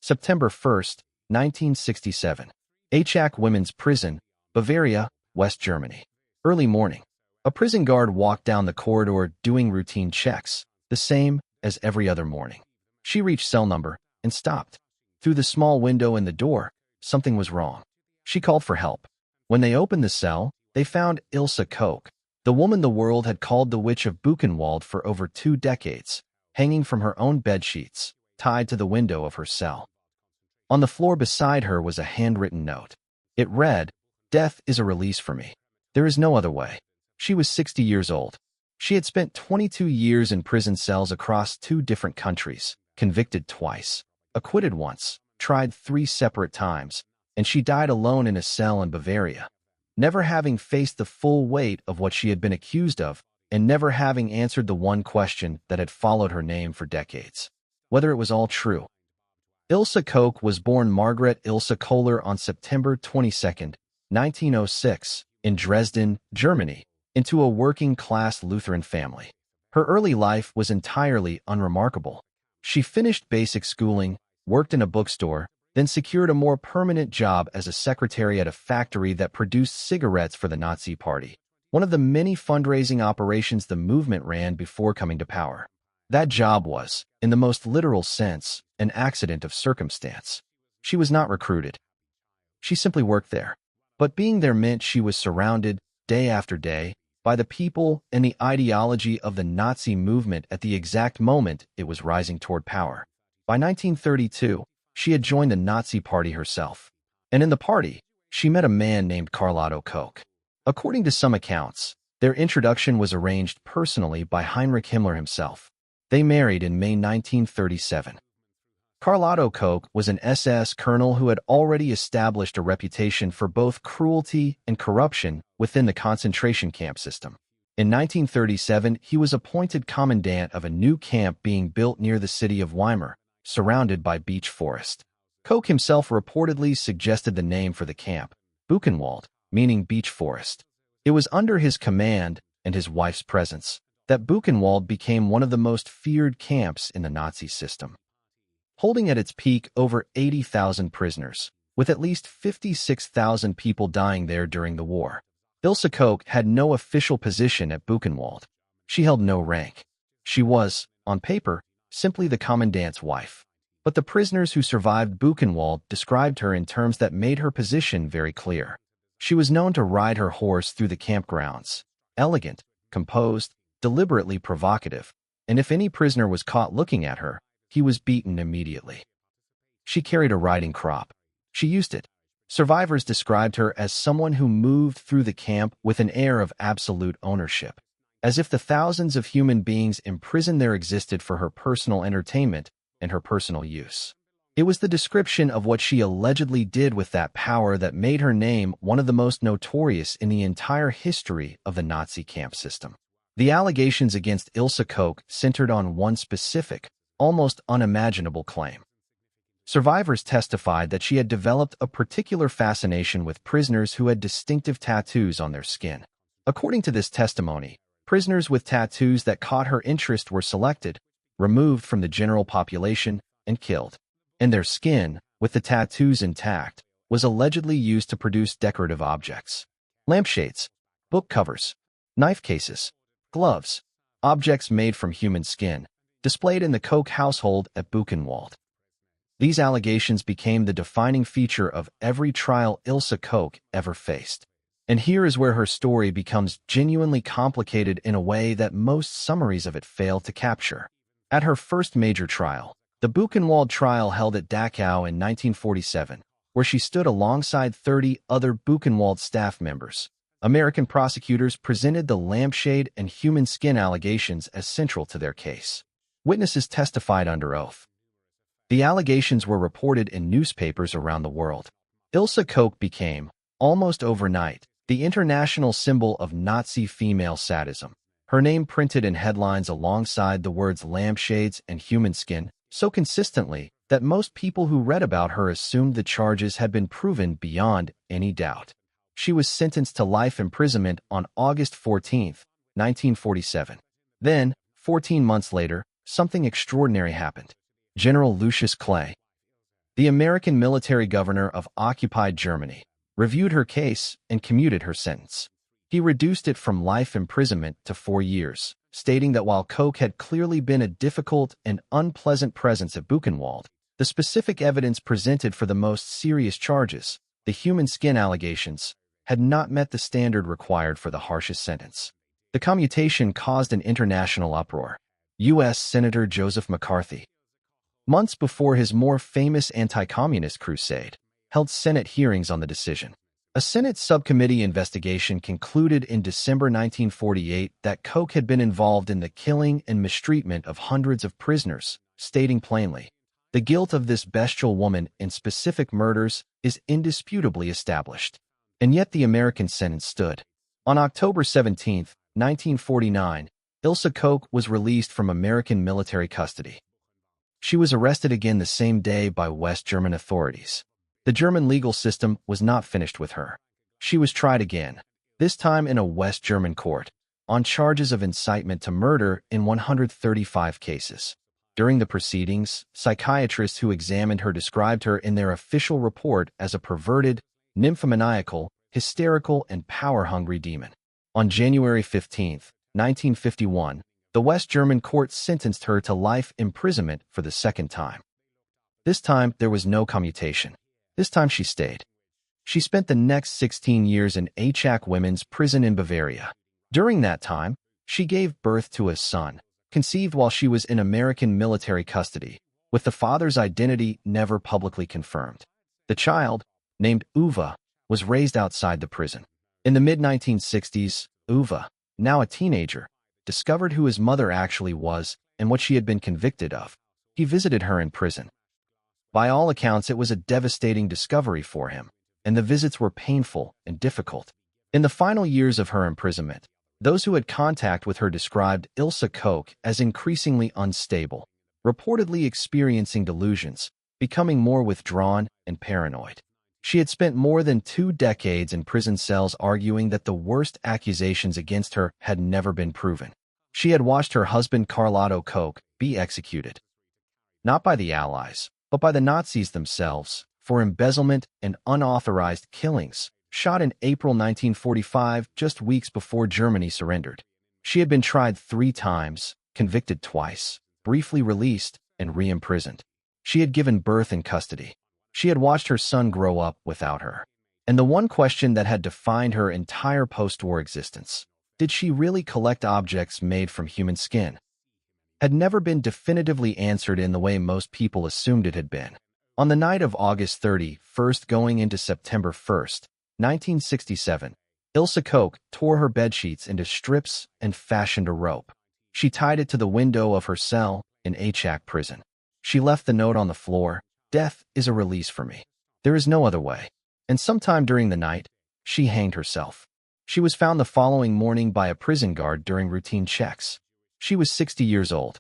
September 1st, 1967. Achach Women's Prison, Bavaria, West Germany. Early morning. A prison guard walked down the corridor doing routine checks, the same as every other morning. She reached cell number and stopped. Through the small window in the door, something was wrong. She called for help. When they opened the cell, they found Ilse Koch, the woman the world had called the Witch of Buchenwald for over 2 decades, hanging from her own bedsheets, tied to the window of her cell. On the floor beside her was a handwritten note. It read, "Death is a release for me. There is no other way." She was 60 years old. She had spent 22 years in prison cells across 2 different countries, convicted twice, acquitted once, tried 3 separate times, and she died alone in a cell in Bavaria, never having faced the full weight of what she had been accused of, and never having answered the one question that had followed her name for decades: whether it was all true. Ilse Koch was born Margaret Ilse Kohler on September 22, 1906, in Dresden, Germany, into a working-class Lutheran family. Her early life was entirely unremarkable. She finished basic schooling, worked in a bookstore, then secured a more permanent job as a secretary at a factory that produced cigarettes for the Nazi Party, one of the many fundraising operations the movement ran before coming to power. That job was, in the most literal sense, an accident of circumstance. She was not recruited. She simply worked there. But being there meant she was surrounded, day after day, by the people and the ideology of the Nazi movement at the exact moment it was rising toward power. By 1932, she had joined the Nazi Party herself. And in the party, she met a man named Carlotto Koch. According to some accounts, their introduction was arranged personally by Heinrich Himmler himself. They married in May 1937. Carlotto Koch was an SS colonel who had already established a reputation for both cruelty and corruption within the concentration camp system. In 1937, he was appointed commandant of a new camp being built near the city of Weimar, surrounded by beech forest. Koch himself reportedly suggested the name for the camp, Buchenwald, meaning beech forest. It was under his command and his wife's presence that Buchenwald became one of the most feared camps in the Nazi system, holding at its peak over 80,000 prisoners, with at least 56,000 people dying there during the war. Ilse Koch had no official position at Buchenwald. She held no rank. She was, on paper, simply the commandant's wife. But the prisoners who survived Buchenwald described her in terms that made her position very clear. She was known to ride her horse through the campgrounds, elegant, composed, deliberately provocative, and if any prisoner was caught looking at her, he was beaten immediately. She carried a riding crop. She used it. Survivors described her as someone who moved through the camp with an air of absolute ownership, as if the thousands of human beings imprisoned there existed for her personal entertainment and her personal use. It was the description of what she allegedly did with that power that made her name one of the most notorious in the entire history of the Nazi camp system. The allegations against Ilse Koch centered on one specific, almost unimaginable claim. Survivors testified that she had developed a particular fascination with prisoners who had distinctive tattoos on their skin. According to this testimony, prisoners with tattoos that caught her interest were selected, removed from the general population, and killed. And their skin, with the tattoos intact, was allegedly used to produce decorative objects. Lampshades, book covers, knife cases, gloves, objects made from human skin, displayed in the Koch household at Buchenwald. These allegations became the defining feature of every trial Ilse Koch ever faced. And here is where her story becomes genuinely complicated in a way that most summaries of it fail to capture. At her first major trial, the Buchenwald trial held at Dachau in 1947, where she stood alongside 30 other Buchenwald staff members, American prosecutors presented the lampshade and human skin allegations as central to their case. Witnesses testified under oath. The allegations were reported in newspapers around the world. Ilse Koch became, almost overnight, the international symbol of Nazi female sadism. Her name printed in headlines alongside the words lampshades and human skin, so consistently that most people who read about her assumed the charges had been proven beyond any doubt. She was sentenced to life imprisonment on August 14, 1947. Then, 14 months later, something extraordinary happened. General Lucius Clay, The American military governor of occupied Germany reviewed her case and commuted her sentence. He reduced it from life imprisonment to 4 years, stating that while Koch had clearly been a difficult and unpleasant presence at Buchenwald, the specific evidence presented for the most serious charges, the human skin allegations, had not met the standard required for the harshest sentence. The commutation caused an international uproar. U.S. Senator Joseph McCarthy, months before his more famous anti-communist crusade, held Senate hearings on the decision. A Senate subcommittee investigation concluded in December 1948 that Koch had been involved in the killing and mistreatment of hundreds of prisoners, stating plainly, "The guilt of this bestial woman in specific murders is indisputably established." And yet the American sentence stood. On October 17, 1949, Ilse Koch was released from American military custody. She was arrested again the same day by West German authorities. The German legal system was not finished with her. She was tried again, this time in a West German court, on charges of incitement to murder in 135 cases. During the proceedings, psychiatrists who examined her described her in their official report as a perverted, nymphomaniacal, hysterical, and power-hungry demon. On January 15, 1951, the West German court sentenced her to life imprisonment for the second time. This time, there was no commutation. This time she stayed. She spent the next 16 years in Achach Women's Prison in Bavaria. During that time, she gave birth to a son, conceived while she was in American military custody, with the father's identity never publicly confirmed. The child, named Uwe, was raised outside the prison. In the mid-1960s, Uwe, now a teenager, discovered who his mother actually was and what she had been convicted of. He visited her in prison. By all accounts, it was a devastating discovery for him, and the visits were painful and difficult. In the final years of her imprisonment, those who had contact with her described Ilse Koch as increasingly unstable, reportedly experiencing delusions, becoming more withdrawn and paranoid. She had spent more than 2 decades in prison cells arguing that the worst accusations against her had never been proven. She had watched her husband Carlotto Koch be executed, not by the Allies, but by the Nazis themselves, for embezzlement and unauthorized killings, shot in April 1945, just weeks before Germany surrendered. She had been tried 3 times, convicted twice, briefly released, and re-imprisoned. She had given birth in custody. She had watched her son grow up without her. And the one question that had defined her entire post-war existence, did she really collect objects made from human skin, had never been definitively answered in the way most people assumed it had been. On the night of August 31st going into September 1st, 1967, Ilse Koch tore her bedsheets into strips and fashioned a rope. She tied it to the window of her cell in Achach prison. She left the note on the floor, "Death is a release for me. There is no other way." And sometime during the night, she hanged herself. She was found the following morning by a prison guard during routine checks. She was 60 years old.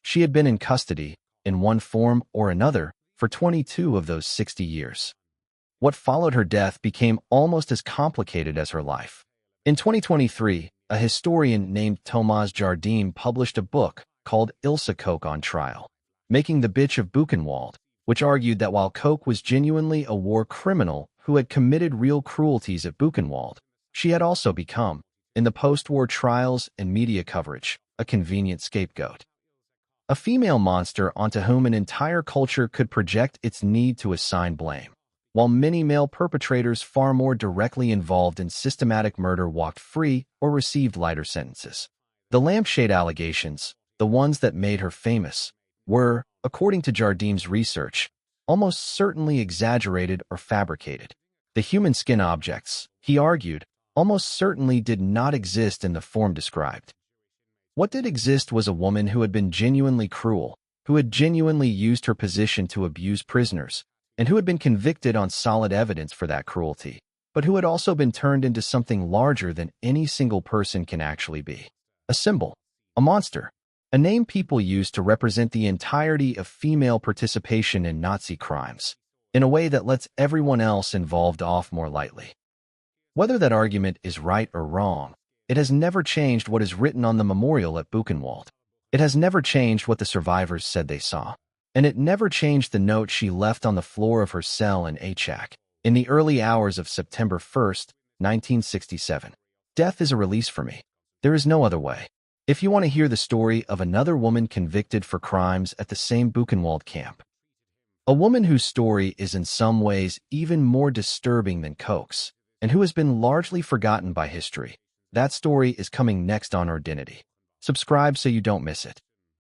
She had been in custody, in one form or another, for 22 of those 60 years. What followed her death became almost as complicated as her life. In 2023, a historian named Thomas Jardim published a book called Ilse Koch on Trial, Making the Bitch of Buchenwald, which argued that while Koch was genuinely a war criminal who had committed real cruelties at Buchenwald, she had also become, in the post-war trials and media coverage, a convenient scapegoat. A female monster onto whom an entire culture could project its need to assign blame, while many male perpetrators far more directly involved in systematic murder walked free or received lighter sentences. The lampshade allegations, the ones that made her famous, were, according to Jardim's research, almost certainly exaggerated or fabricated. The human skin objects, he argued, almost certainly did not exist in the form described. What did exist was a woman who had been genuinely cruel, who had genuinely used her position to abuse prisoners, and who had been convicted on solid evidence for that cruelty, but who had also been turned into something larger than any single person can actually be. A symbol, a monster, a name people used to represent the entirety of female participation in Nazi crimes, in a way that lets everyone else involved off more lightly. Whether that argument is right or wrong, it has never changed what is written on the memorial at Buchenwald. It has never changed what the survivors said they saw. And it never changed the note she left on the floor of her cell in Achak in the early hours of September 1st, 1967. Death is a release for me. There is no other way. If you want to hear the story of another woman convicted for crimes at the same Buchenwald camp, a woman whose story is in some ways even more disturbing than Koch's, and who has been largely forgotten by history, that story is coming next on Ordinity. Subscribe so you don't miss it.